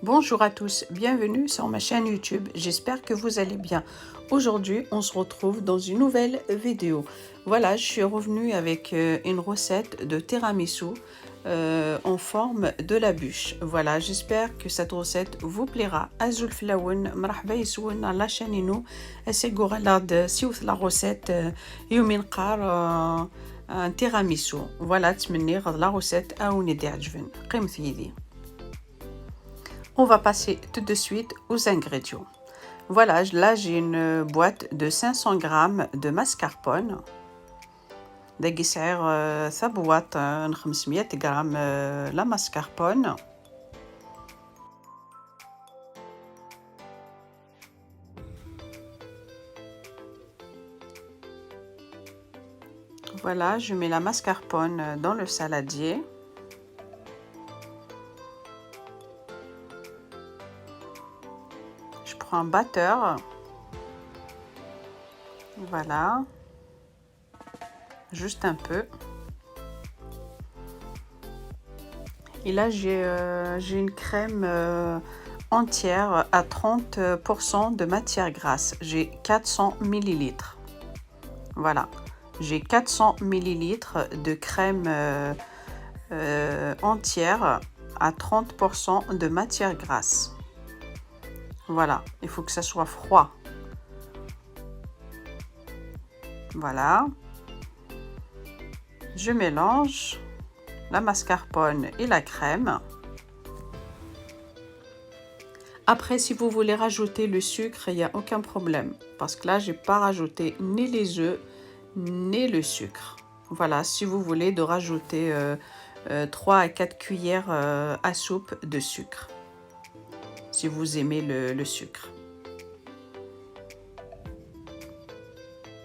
Bonjour à tous, bienvenue sur ma chaîne YouTube, j'espère que vous allez bien. Aujourd'hui, on se retrouve dans une nouvelle vidéo. Voilà, je suis revenue avec une recette de tiramisu en forme de la bûche. Voilà, j'espère que cette recette vous plaira. Azul flaoun, marhaba yiswoun à la chaîne inou. Essayez de suivre la recette يومين قار un tiramisu. Voilà, تمني la recette أو ندي عجبن. قيمت يدي. On va passer tout de suite aux ingrédients. Voilà, là j'ai une boîte de 500 g de mascarpone. داقي سعر ثبوات 500 g la mascarpone. Voilà, je mets la mascarpone dans le saladier. Je prends un batteur. Voilà. Juste un peu. Et là, j'ai une crème entière à 30% de matière grasse. J'ai 400 ml. Voilà. J'ai 400 ml de crème entière à 30% de matière grasse. Voilà, il faut que ça soit froid. Voilà. Je mélange la mascarpone et la crème. Après, si vous voulez rajouter le sucre, il n'y a aucun problème. Parce que là, je n'ai pas rajouté ni les œufs, ni le sucre. Voilà, si vous voulez de rajouter 3 à 4 cuillères à soupe de sucre. Si vous aimez le sucre.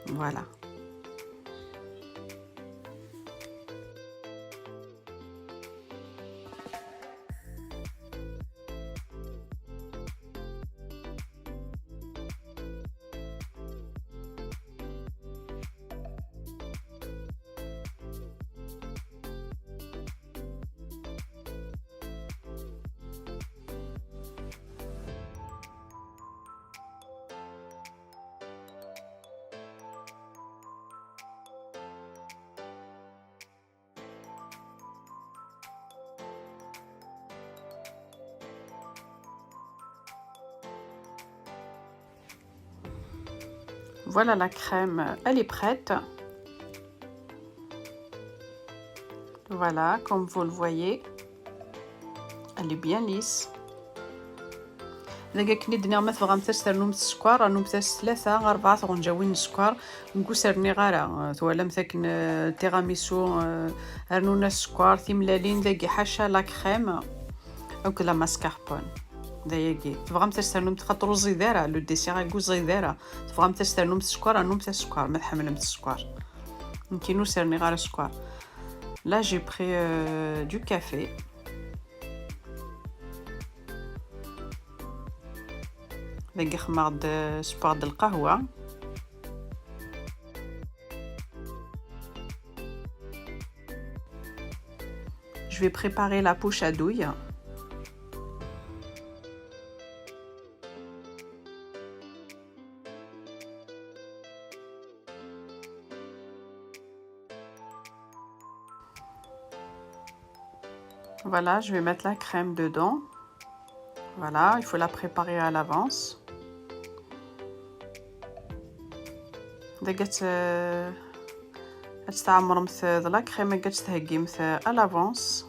Voilà. Voilà, la crème, elle est prête. Voilà, comme vous le voyez, elle est bien lisse. إذا كني دنيا ما تبغى مثلا ترنو السكر رانو مثلا 3 4 غنجاوين السكر نقول سرني غارة ولا مثلا تيراميسو رنونا السكر تيملالين ذاكي حاشا لا كريم أو كلا ماسكاربون ذاكي تبغى مثلا ترنو خاطر زيدارة لو ديسير يقول زيدارة تبغى مثلا ترنو السكر رانو مثلا السكر ما تحمل من السكر يمكنو سرني غارة السكر. Là j'ai pris du café. ذاكي خمار سبار د القهوة. Je vais préparer la poche à douille. Voilà, je vais mettre la crème dedans. Voilà, il faut la préparer à l'avance. تستعمر مثل لا كريمه كتهكي مثل à l'avance.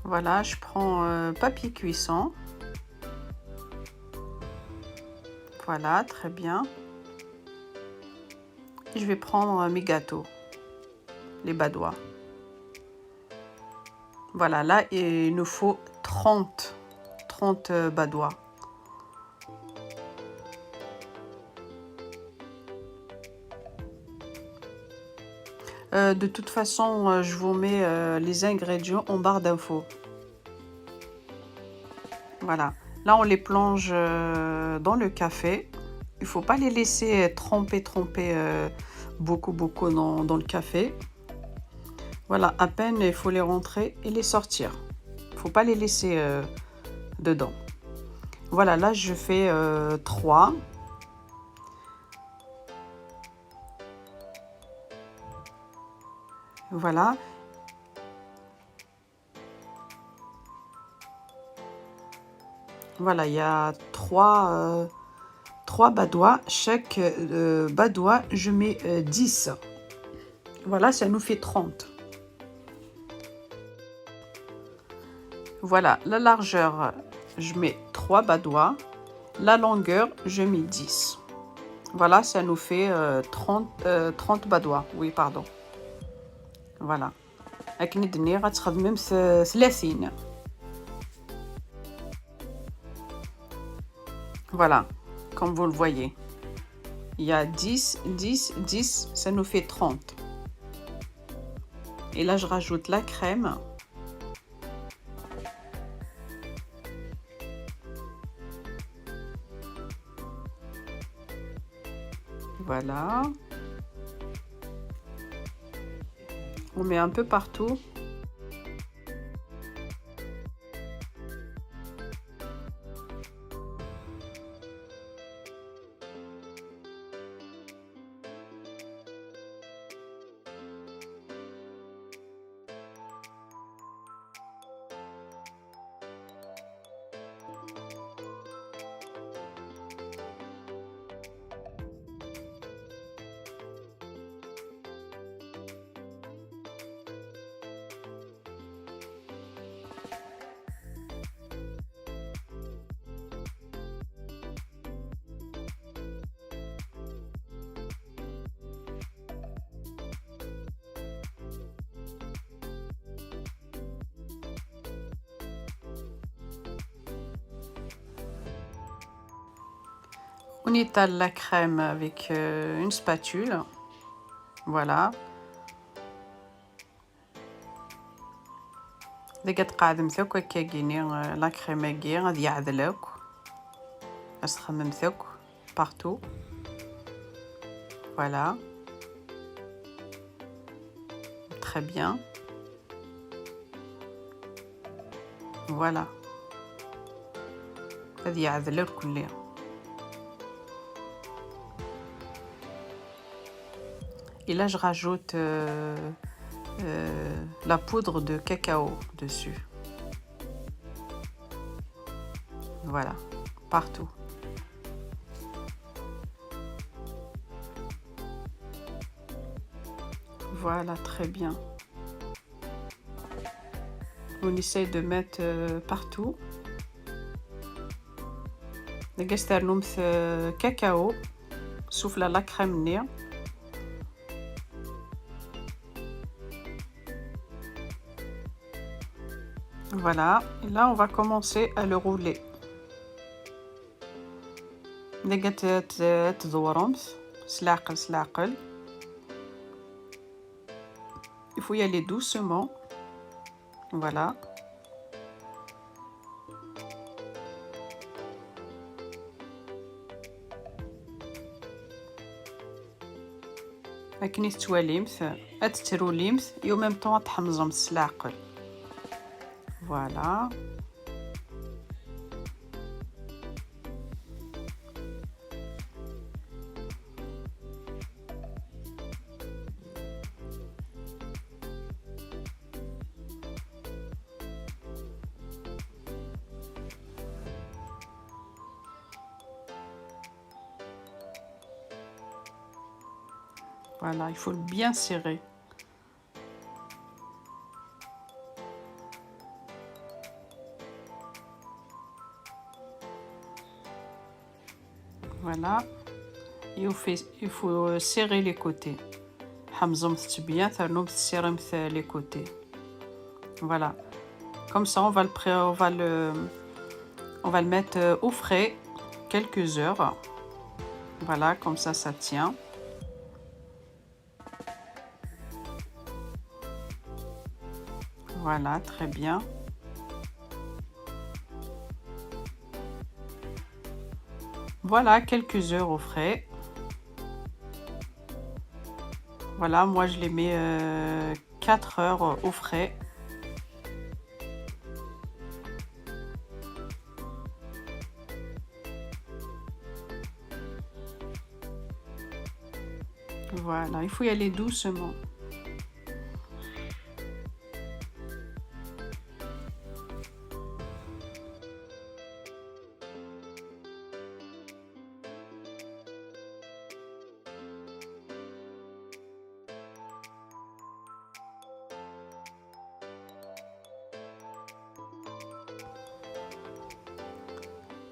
Voilà, je prends papier cuisson. Voilà, très bien. Et je vais prendre mes gâteaux, les badois. Voilà, là, il nous faut 30 badois. De toute façon, je vous mets les ingrédients en barre d'infos. Voilà. Là, on les plonge dans le café. Il ne faut pas les laisser tremper beaucoup dans le café. Voilà, à peine il faut les rentrer et les sortir. Il ne faut pas les laisser dedans. Voilà, là, je fais 3. Voilà. Voilà, il y a 3 badois. Chaque badois, je mets 10. Voilà, ça nous fait 30. Voilà, la largeur, je mets 3 badois. La longueur, je mets 10. Voilà, ça nous fait 30 badois. Oui, pardon. Voilà. هاك ندني غتخدمي 30. Voilà, comme vous le voyez. Il y a 10, 10, 10, ça nous fait 30. Et là, je rajoute la crème. Voilà. On met un peu partout. On étale la crème avec une spatule. Voilà. إذا قعدمتك هكا كيني لا كريماكي غادي يعذلك باش تخممتك partout. Voilà. Très bien. Voilà. غادي يعذلك كليا. Et là, je rajoute la poudre de cacao dessus. Voilà, partout. Voilà, très bien. On essaye de mettre partout. نقص نمث cacao souffle la crème نير. Voilà, et là on va commencer à le rouler. تدورمت سلاقل. Il faut y aller doucement. Voilà. لكن تواليمت تروليمت et en même temps تحمزم السلاقل. Voilà. Voilà, il faut le bien serrer. Voilà. Il faut serrer les côtés. حمزمت bien, ترنو serrer les côtés. Voilà. Comme ça, on va le mettre au frais quelques heures. Voilà, comme ça tient. Voilà, très bien. Voilà, quelques heures au frais. Voilà, moi je les mets 4 heures au frais. Voilà, il faut y aller doucement.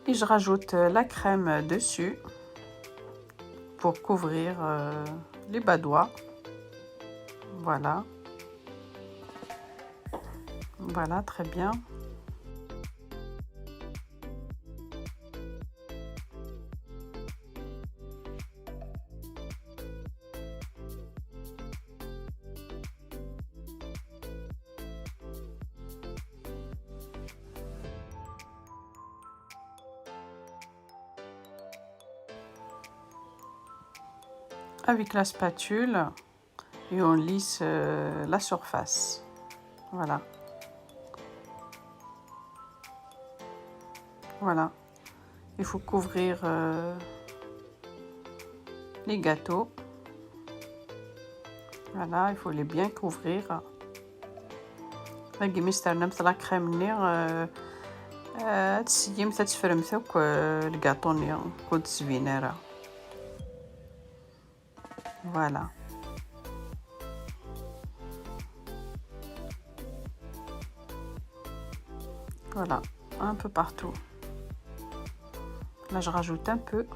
Et je rajoute la crème dessus pour couvrir les bas doigts. Voilà. Voilà, très bien. Avec la spatule et on lisse la surface. Voilà. Voilà. Il faut couvrir les gâteaux. Voilà, il faut les bien couvrir. La استخدمت لا كريم ني هاد السيام تتفرمت هاك الكاطو ني كود زوينه. Voilà. Voilà, un peu partout. Là, je rajoute un peu.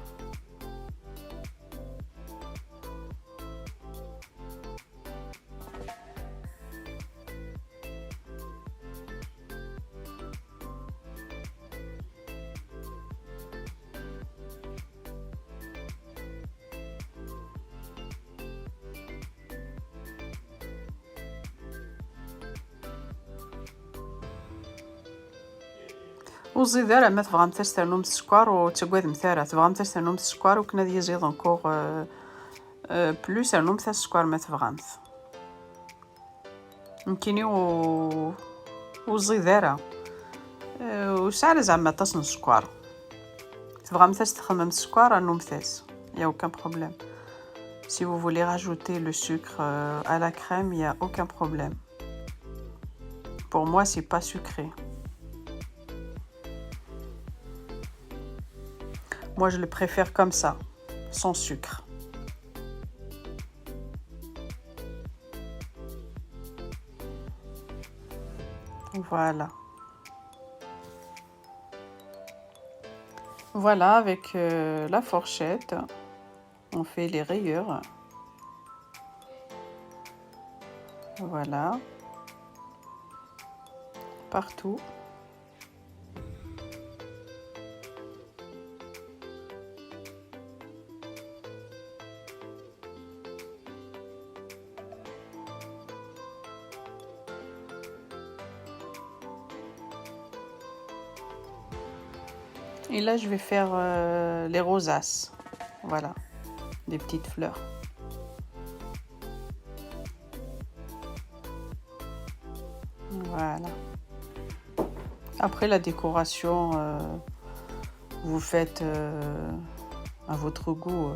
وزيد ما تبغى تستعملوا السكر وتقعد مثارة تبغى تستعملوا السكر وكنا يزيد encore بلوس علوم تاع السكر ما تبغى يمكن وزيدارة وسعر زعما تصن السكر تبغى تستخدم السكر علوم تاس y a aucun problème. Si vous voulez rajouter le sucre à la crème, il y a aucun problème. Pour moi, c'est pas sucré. Moi, je le préfère comme ça, sans sucre. Voilà. Voilà, avec la fourchette, on fait les rayures. Voilà. Partout. Et là, je vais faire les rosaces. Voilà, des petites fleurs. Voilà. Après la décoration, vous faites à votre goût.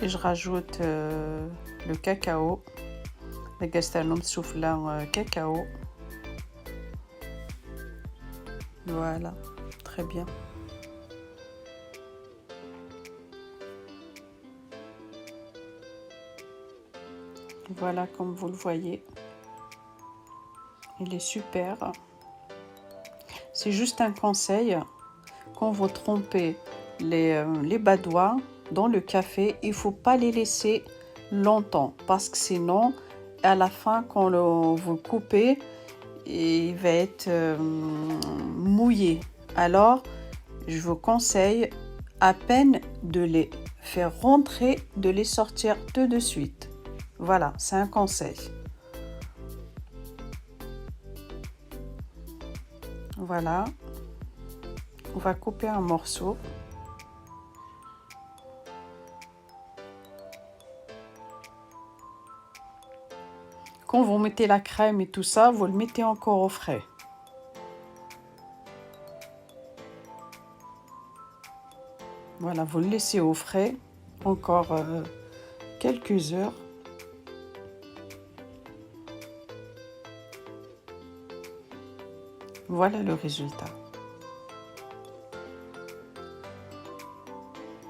Et je rajoute le cacao, le gastronom soufflant cacao. Voilà, très bien. Voilà, comme vous le voyez, il est super. C'est juste un conseil, quand vous trempez les badois dans le café, il ne faut pas les laisser longtemps parce que sinon, à la fin, quand vous le coupez, il va être mouillé. Alors, je vous conseille à peine de les faire rentrer, de les sortir tout de suite. Voilà, c'est un conseil. Voilà, on va couper un morceau. Quand vous mettez la crème et tout ça, vous le mettez encore au frais. Voilà, vous le laissez au frais encore quelques heures. Voilà le résultat.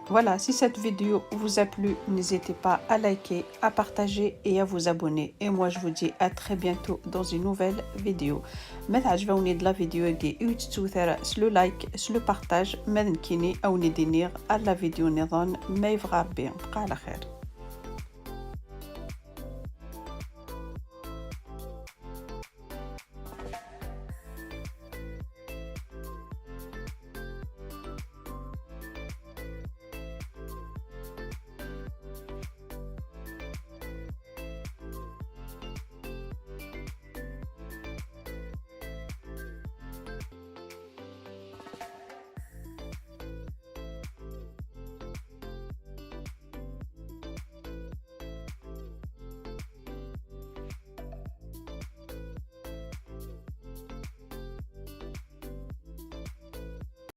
Voilà, si cette vidéo vous a plu, n'hésitez pas à liker, à partager et à vous abonner. Et moi, je vous dis à très bientôt dans une nouvelle vidéo. ماذا عجبوني de la vidéo دي يوتيوب سلو لايك سلو بارتاج ما نكيني أو ندينير على la vidéo نظن ما يفغى بين بقى على خير.